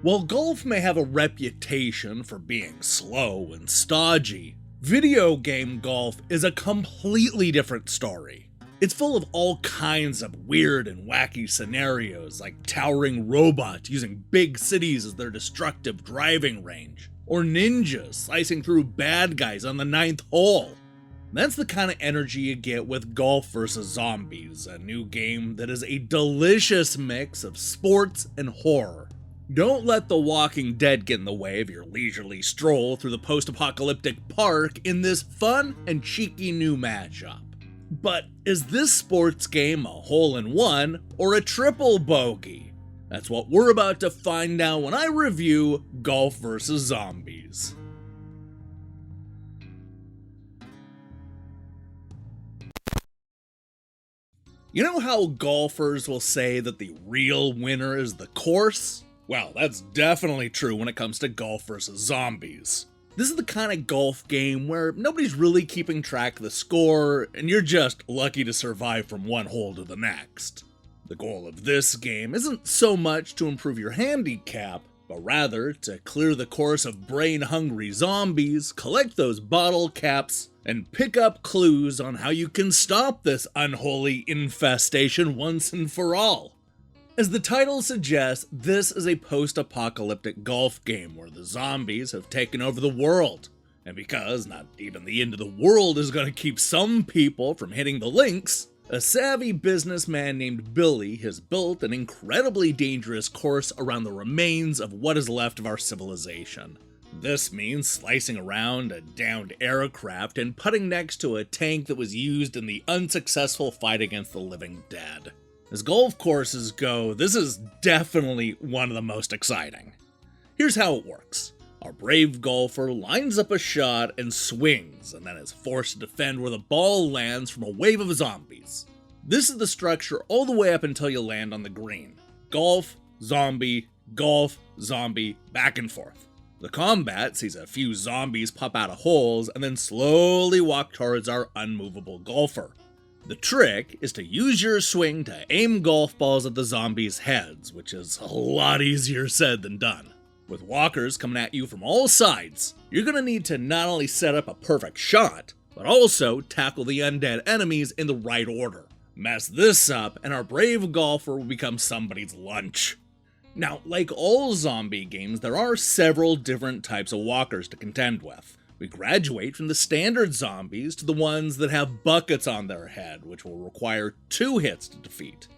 While golf may have a reputation for being slow and stodgy, video game golf is a completely different story. It's full of all kinds of weird and wacky scenarios, like towering robots using big cities as their destructive driving range, or ninjas slicing through bad guys on the 9th hole. That's the kind of energy you get with Golf vs. Zombies, a new game that is a delicious mix of sports and horror. Don't let The Walking Dead get in the way of your leisurely stroll through the post-apocalyptic park in this fun and cheeky new mashup. But is this sports game a hole-in-one or a triple bogey? That's what we're about to find out when I review Golf vs. Zombies. You know how golfers will say that the real winner is the course? Well, that's definitely true when it comes to Golf vs. Zombies. This is the kind of golf game where nobody's really keeping track of the score, and you're just lucky to survive from one hole to the next. The goal of this game isn't so much to improve your handicap, but rather to clear the course of brain-hungry zombies, collect those bottle caps, and pick up clues on how you can stop this unholy infestation once and for all. As the title suggests, this is a post-apocalyptic golf game where the zombies have taken over the world. And because not even the end of the world is going to keep some people from hitting the links, a savvy businessman named Billy has built an incredibly dangerous course around the remains of what is left of our civilization. This means slicing around a downed aircraft and putting next to a tank that was used in the unsuccessful fight against the living dead. As golf courses go, this is definitely one of the most exciting. Here's how it works. Our brave golfer lines up a shot and swings, and then is forced to defend where the ball lands from a wave of zombies. This is the structure all the way up until you land on the green. Golf, zombie, back and forth. The combat sees a few zombies pop out of holes and then slowly walk towards our unmovable golfer. The trick is to use your swing to aim golf balls at the zombies' heads, which is a lot easier said than done. With walkers coming at you from all sides, you're going to need to not only set up a perfect shot, but also tackle the undead enemies in the right order. Mess this up, and our brave golfer will become somebody's lunch. Now, like all zombie games, there are several different types of walkers to contend with. We graduate from the standard zombies to the ones that have buckets on their head, which will require 2 hits to defeat.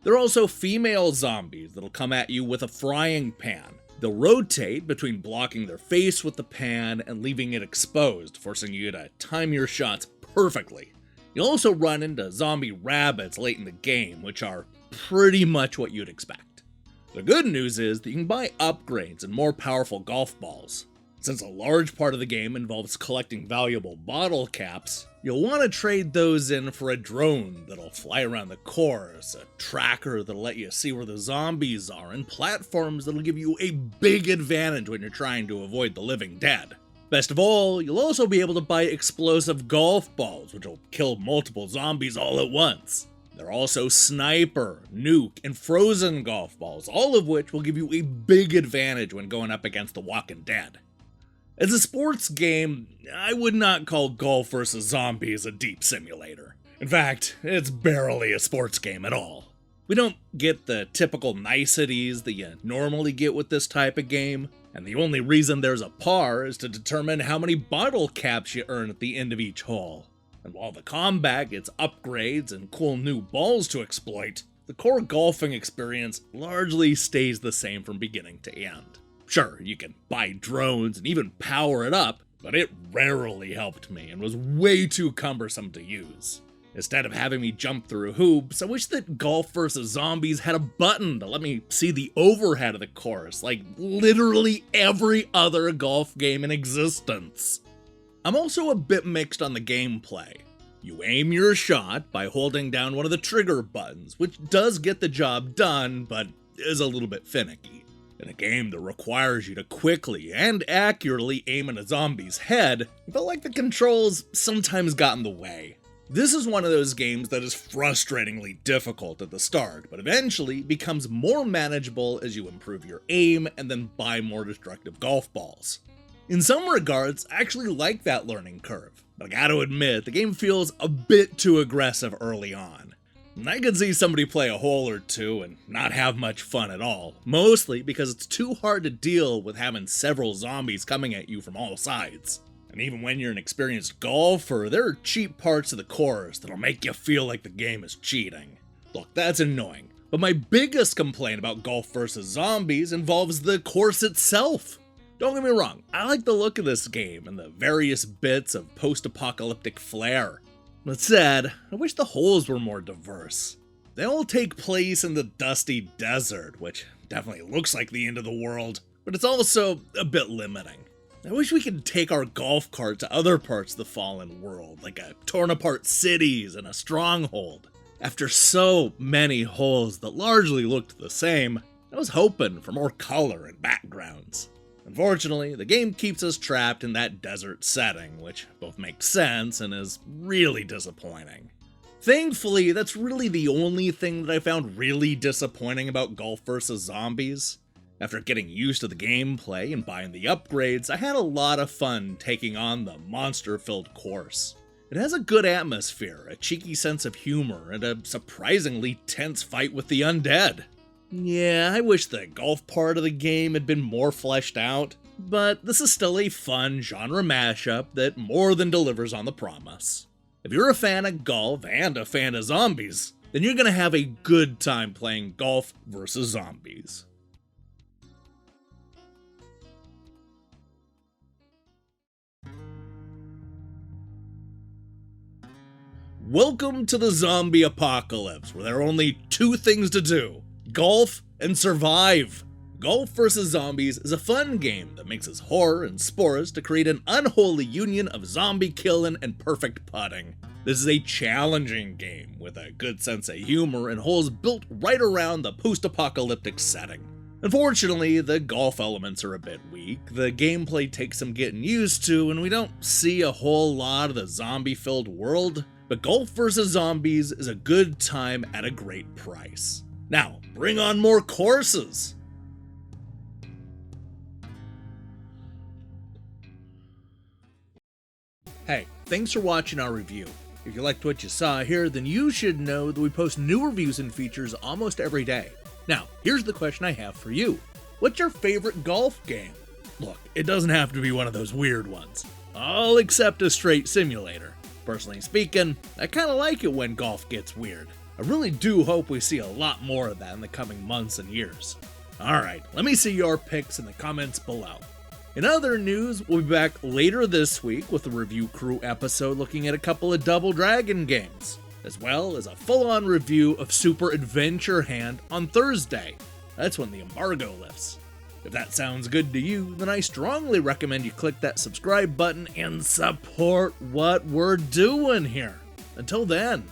There are also female zombies that'll come at you with a frying pan. They'll rotate between blocking their face with the pan and leaving it exposed, forcing you to time your shots perfectly. You'll also run into zombie rabbits late in the game, which are pretty much what you'd expect. The good news is that you can buy upgrades and more powerful golf balls. Since a large part of the game involves collecting valuable bottle caps, you'll want to trade those in for a drone that'll fly around the course, a tracker that'll let you see where the zombies are, and platforms that'll give you a big advantage when you're trying to avoid the living dead. Best of all, you'll also be able to buy explosive golf balls, which will kill multiple zombies all at once. There are also sniper, nuke, and frozen golf balls, all of which will give you a big advantage when going up against the walking dead. As a sports game, I would not call Golf vs. Zombies a deep simulator. In fact, it's barely a sports game at all. We don't get the typical niceties that you normally get with this type of game, and the only reason there's a par is to determine how many bottle caps you earn at the end of each hole. And while the combat gets upgrades and cool new balls to exploit, the core golfing experience largely stays the same from beginning to end. Sure, you can buy drones and even power it up, but it rarely helped me and was way too cumbersome to use. Instead of having me jump through hoops, I wish that Golf vs. Zombies had a button to let me see the overhead of the course, like literally every other golf game in existence. I'm also a bit mixed on the gameplay. You aim your shot by holding down one of the trigger buttons, which does get the job done, but is a little bit finicky. In a game that requires you to quickly and accurately aim at a zombie's head, I felt like the controls sometimes got in the way. This is one of those games that is frustratingly difficult at the start, but eventually becomes more manageable as you improve your aim and then buy more destructive golf balls. In some regards, I actually like that learning curve, but I gotta admit, the game feels a bit too aggressive early on. And I could see somebody play a hole or two and not have much fun at all, mostly because it's too hard to deal with having several zombies coming at you from all sides. And even when you're an experienced golfer, there are cheap parts of the course that'll make you feel like the game is cheating. Look, that's annoying, but my biggest complaint about Golf vs. Zombies involves the course itself. Don't get me wrong, I like the look of this game and the various bits of post-apocalyptic flair. That said, I wish the holes were more diverse. They all take place in the dusty desert, which definitely looks like the end of the world, but it's also a bit limiting. I wish we could take our golf cart to other parts of the fallen world, like a torn apart cities and a stronghold. After so many holes that largely looked the same, I was hoping for more color and backgrounds. Unfortunately, the game keeps us trapped in that desert setting, which both makes sense and is really disappointing. Thankfully, that's really the only thing that I found really disappointing about Golf vs. Zombies. After getting used to the gameplay and buying the upgrades, I had a lot of fun taking on the monster-filled course. It has a good atmosphere, a cheeky sense of humor, and a surprisingly tense fight with the undead. Yeah, I wish the golf part of the game had been more fleshed out, but this is still a fun genre mashup that more than delivers on the promise. If you're a fan of golf and a fan of zombies, then you're gonna have a good time playing Golf vs. Zombies. Welcome to the zombie apocalypse, where there are only two things to do: golf and survive. Golf vs. Zombies is a fun game that mixes horror and spores to create an unholy union of zombie killing and perfect putting. This is a challenging game with a good sense of humor and holes built right around the post-apocalyptic setting. Unfortunately, the golf elements are a bit weak, the gameplay takes some getting used to, and we don't see a whole lot of the zombie-filled world. But Golf vs. Zombies is a good time at a great price. Now, bring on more courses! Hey, thanks for watching our review. If you liked what you saw here, then you should know that we post new reviews and features almost every day. Now, here's the question I have for you. What's your favorite golf game? Look, it doesn't have to be one of those weird ones. I'll accept a straight simulator. Personally speaking, I kinda like it when golf gets weird. I really do hope we see a lot more of that in the coming months and years. Alright, let me see your picks in the comments below. In other news, we'll be back later this week with a review crew episode looking at a couple of Double Dragon games, as well as a full-on review of Super Adventure Hand on Thursday. That's when the embargo lifts. If that sounds good to you, then I strongly recommend you click that subscribe button and support what we're doing here. Until then,